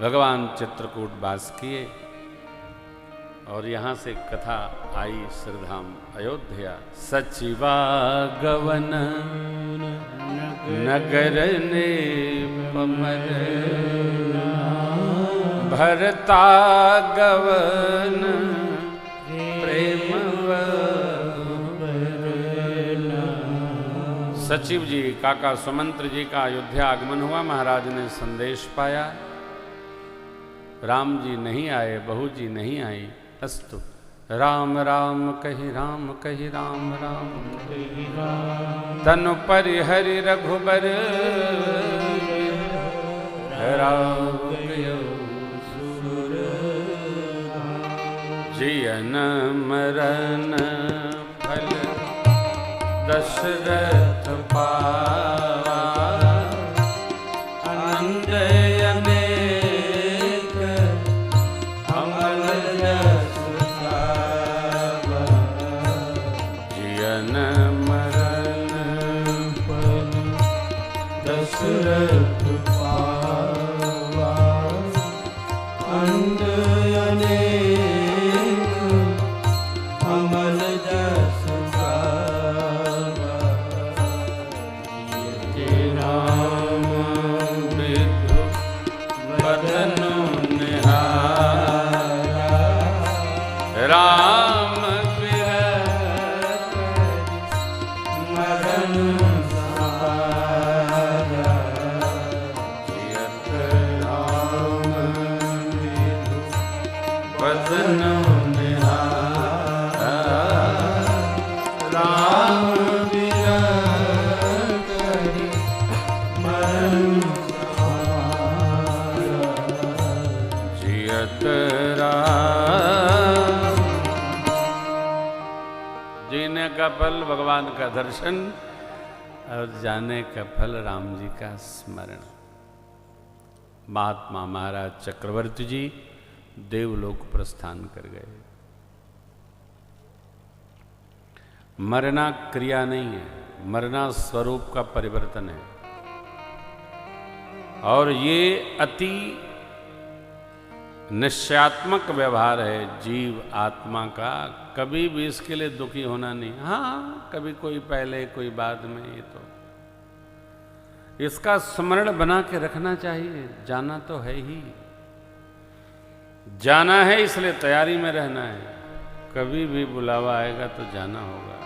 भगवान चित्रकूट वास किए और यहाँ से कथा आई श्रीधाम अयोध्या। सचिवागवन नगर ने पमर भरतागवन प्रेम। सचिव जी काका सुमंत्र जी का अयोध्या आगमन हुआ। महाराज ने संदेश पाया, राम जी नहीं आए, बहू जी नहीं आई। अस्तु राम राम कहि राम कहि राम राम कहि राम। तनु परिहरि रघुबर राम जियन मरण फल दशरथ पावा। अनंदयनेक अमल जस गावा। जियन मरण फल दशरथ पावा। अनंदयनेक अमल जस राम मरण सहारा। जियत राम बदन निहारा। राम मरण सहारा। जियत जीने का फल भगवान का दर्शन और जाने का फल राम जी का स्मरण। महात्मा महाराज चक्रवर्ती जी देवलोक प्रस्थान कर गए। मरना क्रिया नहीं है, मरना स्वरूप का परिवर्तन है। और ये अति निश्चयात्मक व्यवहार है जीव आत्मा का। कभी भी इसके लिए दुखी होना नहीं। हाँ, कभी कोई पहले कोई बाद में, ये तो इसका स्मरण बना के रखना चाहिए। जाना तो है ही, जाना है, इसलिए तैयारी में रहना है। कभी भी बुलावा आएगा तो जाना होगा,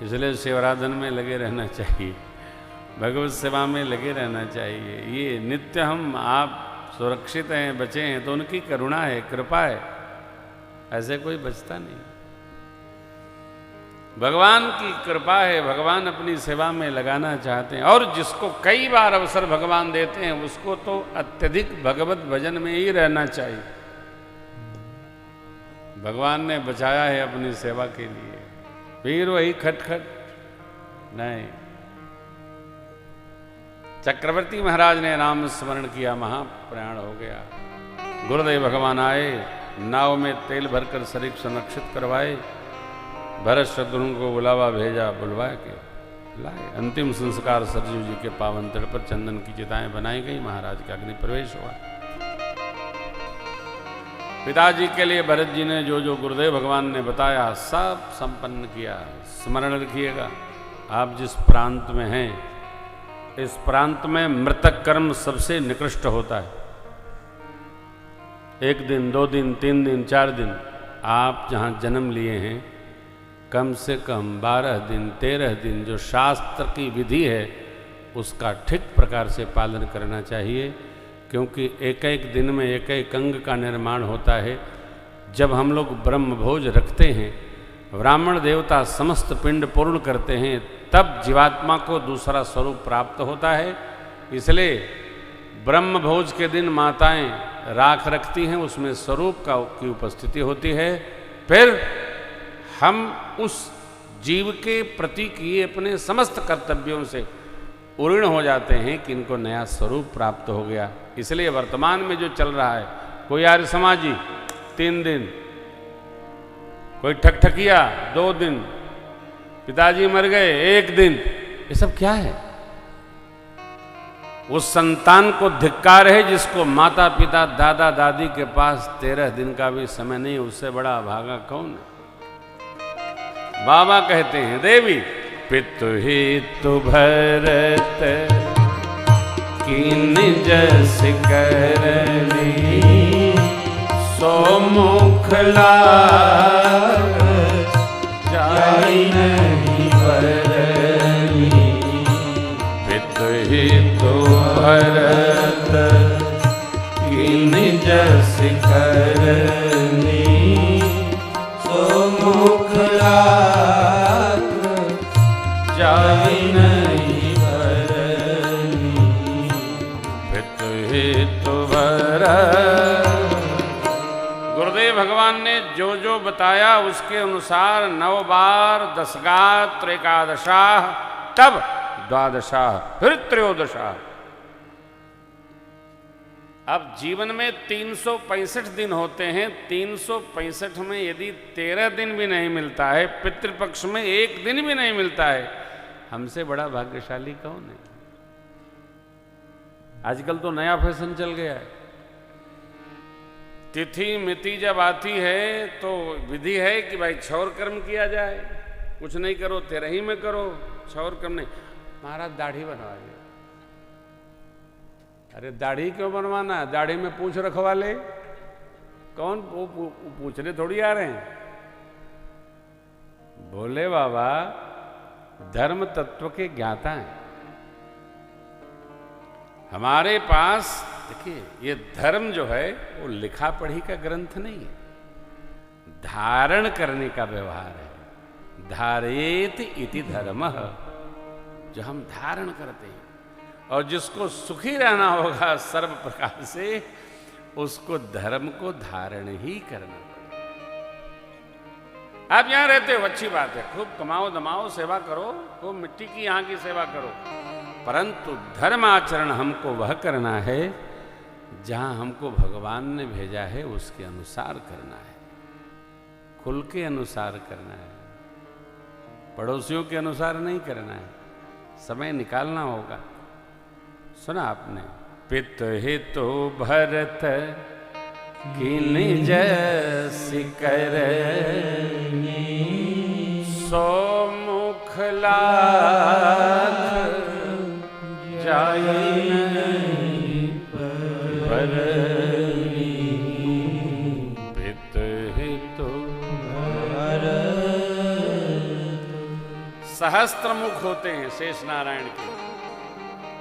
इसलिए सेवाराधन में लगे रहना चाहिए, भगवत सेवा में लगे रहना चाहिए। ये नित्य हम आप सुरक्षित हैं, बचे हैं तो उनकी करुणा है, कृपा है। ऐसे कोई बचता नहीं, भगवान की कृपा है। भगवान अपनी सेवा में लगाना चाहते हैं और जिसको कई बार अवसर भगवान देते हैं उसको तो अत्यधिक भगवत भजन में ही रहना चाहिए। भगवान ने बचाया है अपनी सेवा के लिए, फिर वही खटखट नहीं। चक्रवर्ती महाराज ने नाम स्मरण किया, महाप्रयाण हो गया। गुरुदेव भगवान आए, नाव में तेल भरकर शरीर संरक्षित करवाए। भरत शत्रुघ्न को बुलावा भेजा, बुलवा के लाए। अंतिम संस्कार सरजू जी के पावन तट पर चंदन की चिताएं बनाई गई। महाराज का अग्नि प्रवेश हुआ। पिताजी के लिए भरत जी ने जो जो गुरुदेव भगवान ने बताया सब संपन्न किया। स्मरण रखिएगा, आप जिस प्रांत में हैं इस प्रांत में मृतक कर्म सबसे निकृष्ट होता है। 1 दिन 2 दिन 3 दिन 4 दिन आप जहाँ जन्म लिए हैं, कम से कम 12 दिन 13 दिन जो शास्त्र की विधि है उसका ठीक प्रकार से पालन करना चाहिए। क्योंकि एक एक दिन में एक एक अंग का निर्माण होता है। जब हम लोग ब्रह्म भोज रखते हैं, ब्राह्मण देवता समस्त पिंड पूर्ण करते हैं, तब जीवात्मा को दूसरा स्वरूप प्राप्त होता है। इसलिए ब्रह्म भोज के दिन माताएं राख रखती हैं, उसमें स्वरूप की उपस्थिति होती है। फिर हम उस जीव के प्रति किए अपने समस्त कर्तव्यों से उऋण हो जाते हैं कि इनको नया स्वरूप प्राप्त हो गया। इसलिए वर्तमान में जो चल रहा है, कोई आर्य समाजी 3 दिन, कोई ठकठकिया 2 दिन, पिताजी मर गए 1 दिन, ये सब क्या है? उस संतान को धिक्कार है जिसको माता पिता दादा दादी के पास 13 दिन का भी समय नहीं, उससे बड़ा अभागा कौन है। बाबा कहते हैं देवी पितु ही तु भरत कीन जस करनी सो मुख लाग जाई नहीं बरनी। पितु ही तु भरत कीन जस करनी सो मुख लाग जाई नहीं बरनी। पितु ही तु भरत। गुरुदेव भगवान ने जो जो बताया उसके अनुसार 9 बार 10 गात्र 11 तब 12 फिर 13। अब जीवन में 365 दिन होते हैं, 365 में यदि 13 दिन भी नहीं मिलता है, पितृपक्ष में 1 दिन भी नहीं मिलता है, हमसे बड़ा भाग्यशाली कौन है। आजकल तो नया फैशन चल गया है, तिथि मिति जब आती है तो विधि है कि भाई क्षौर कर्म किया जाए, कुछ नहीं करो 13 ही में करो, क्षौर कर्म नहीं। महाराज दाढ़ी बनवा ले। अरे दाढ़ी क्यों बनवाना है, दाढ़ी में पूंछ रखवा ले। कौन पूछने थोड़ी आ रहे हैं। बोले बाबा धर्म तत्व के ज्ञाता हैं हमारे पास। देखिए ये धर्म जो है वो लिखा पढ़ी का ग्रंथ नहीं है, धारण करने का व्यवहार है। धारेत इति धर्मः, जो हम धारण करते हैं। और जिसको सुखी रहना होगा सर्व प्रकार से, उसको धर्म को धारण ही करना पड़ेगा। आप यहां रहते हो अच्छी बात है, खूब कमाओ दमाओ सेवा करो, खूब मिट्टी की यहां की सेवा करो, परंतु धर्म आचरण हमको वह करना है जहां हमको भगवान ने भेजा है, उसके अनुसार करना है, खुल के अनुसार करना है, पड़ोसियों के अनुसार नहीं करना है। समय निकालना होगा। सुना आपने पितु हितु भरत कीन जस करनी सो मुख लाग जाई नहीं बरनी। पितु हितु भरत। सहस्त्र मुख होते हैं शेष नारायण के,